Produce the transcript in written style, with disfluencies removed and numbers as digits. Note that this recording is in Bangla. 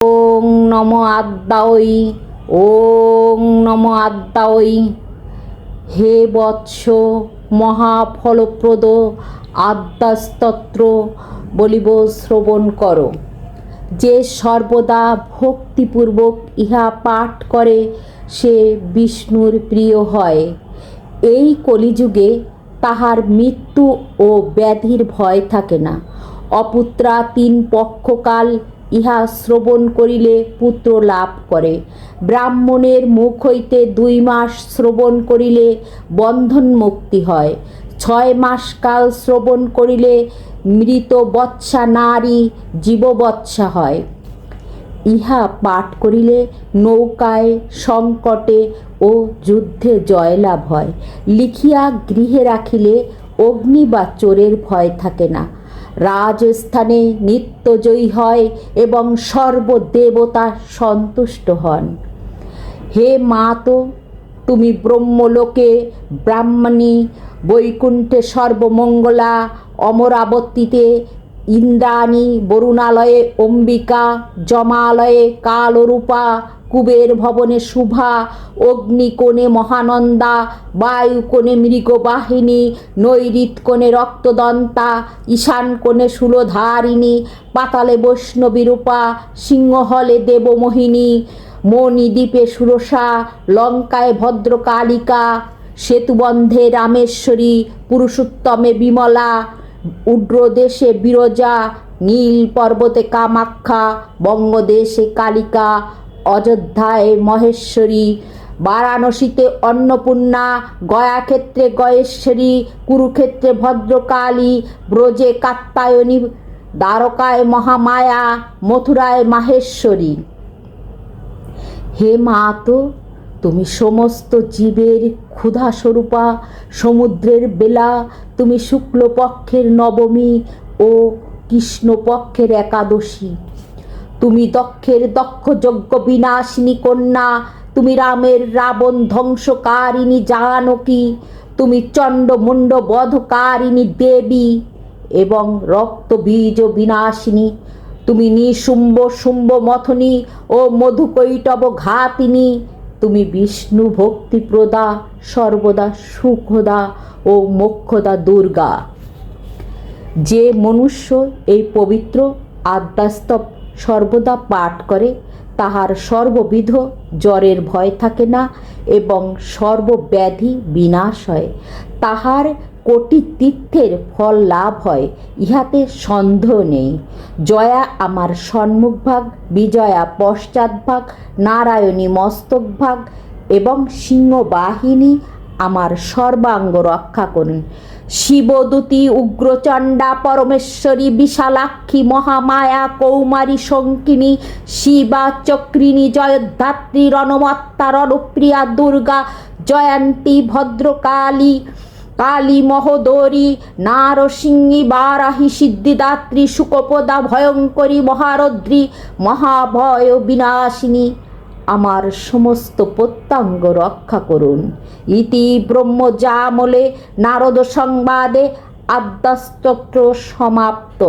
ওং নমো আদ্যাই, ওং নমো আদ্যাই। হে বৎস, মহাফলপ্রদ আদ্যাস্তোত্র বলিব শ্রবণ করো। যে সর্বদা ভক্তিপূর্বক ইহা পাঠ করে সে বিষ্ণুর প্রিয় হয়। এই কলিযুগে তাহার মৃত্যু ও ব্যাধির ভয় থাকে না। অপুত্রা 3 পক্ষকাল ইহা শ্রবণ করিলে পুত্র লাভ করে। ব্রাহ্মণের মুখ হইতে 2 মাস শ্রবণ করিলে বন্ধন মুক্তি হয়। 6 মাস কাল শ্রবণ করিলে মৃত বৎসা নারী জীববৎসা হয়। ইহা পাঠ করিলে নৌকায়, সংকটে ও যুদ্ধে জয়লাভ হয়। লিখিয়া গৃহে রাখিলে অগ্নি বা চোরের ভয় থাকে না। রাজস্থানে নিত্যজয়ী হয় এবং সর্বদেবতা সন্তুষ্ট হন। হে মাতো, তুমি ব্রহ্মলোকে ব্রাহ্মণী, বৈকুণ্ঠে সর্বমঙ্গলা, অমরাবতীতে ইন্দ্রাণী, বরুণালয়ে অম্বিকা, যমালয়ে কালরূপা, কুবের ভবনে শুভা, অগ্নিকোণে মহানন্দা, বায়ুকোণে মৃগবাহিনী, নৈঋত্যকোণে রক্তদন্তা, ঈশানকোণে শূলধারিণী, পাতালে বৈষ্ণবীরূপা, সিংহলে দেবমোহিনী, মণিদ্বীপে সুরসা, লঙ্কায় ভদ্রকালিকা, সেতুবন্ধে রামেশ্বরী, পুরুষোত্তমে বিমলা, উড্রদেশে বিরজা, নীল পর্বতে কামাখ্যা, বঙ্গদেশে কালিকা, অযোধ্যায় মহেশ্বরী, বারাণসীতে অন্নপূর্ণা, গয়াক্ষেত্রে গয়েশ্বরী, কুরুক্ষেত্রে ভদ্রকালী, ব্রজে কাত্যায়নী, দ্বারকায় মহামায়া, মথুরায় মাহেশ্বরী। হে মাতো, তুমি সমস্ত জীবের ক্ষুধাস্বরূপা, সমুদ্রের বেলা, তুমি শুক্লপক্ষের নবমী ও কৃষ্ণপক্ষের একাদশী। তুমি দক্ষের দক্ষ যজ্ঞ বিনাশিনী কন্যা, তুমি রামের রাবণ ধ্বংসকারিণী জানকী, তুমি চণ্ডমুণ্ড বধকারিণী দেবী এবং রক্তবীজ বিনাশিনী। তুমি নিশুম্ভ শুম্ভ মথনী ও মধুকৈটব ঘাতিনী। তুমি বিষ্ণু ভক্তিপ্রদা, সর্বদা সুখদা ও মোক্ষদা দুর্গা। যে মনুষ্য এই পবিত্র আদ্যাস্তব সর্বদা পাঠ করে তাহার সর্ববিধ জ্বরের ভয় থাকে না এবং সর্বব্যাধি বিনাশ হয়। তাহার কোটি তীর্থের ফল লাভ হয়, ইহাতে সন্দেহ নেই। জয়া আমার সম্মুখভাগ, বিজয়া পশ্চাৎভাগ, নারায়ণী মস্তকভাগ এবং সিংহবাহিনী আমার সর্বাঙ্গ রক্ষা করুন। শিবদূতী, উগ্রচণ্ডা, পরমেশ্বরী, বিশালাক্ষী, মহামায়া, কৌমারী, শঙ্কিনী, শিবা, চক্রিণী, জয়ধাত্রী, রণমত্তা, রণপ্রিয়া, দুর্গা, জয়ন্তী, ভদ্রকালী, কালী মহোদরী, নারসিংহী, বারাহী, সিদ্ধিদাত্রী, সুকপদা, ভয়ঙ্করী, মহারৌদ্রী, মহাভয় বিনাশিনী আমার সমস্ত প্রত্যঙ্গ রক্ষা করুন। ইতি ব্রহ্মজামলে নারদ সংবাদে আদ্যাস্তোত্র সমাপ্ত।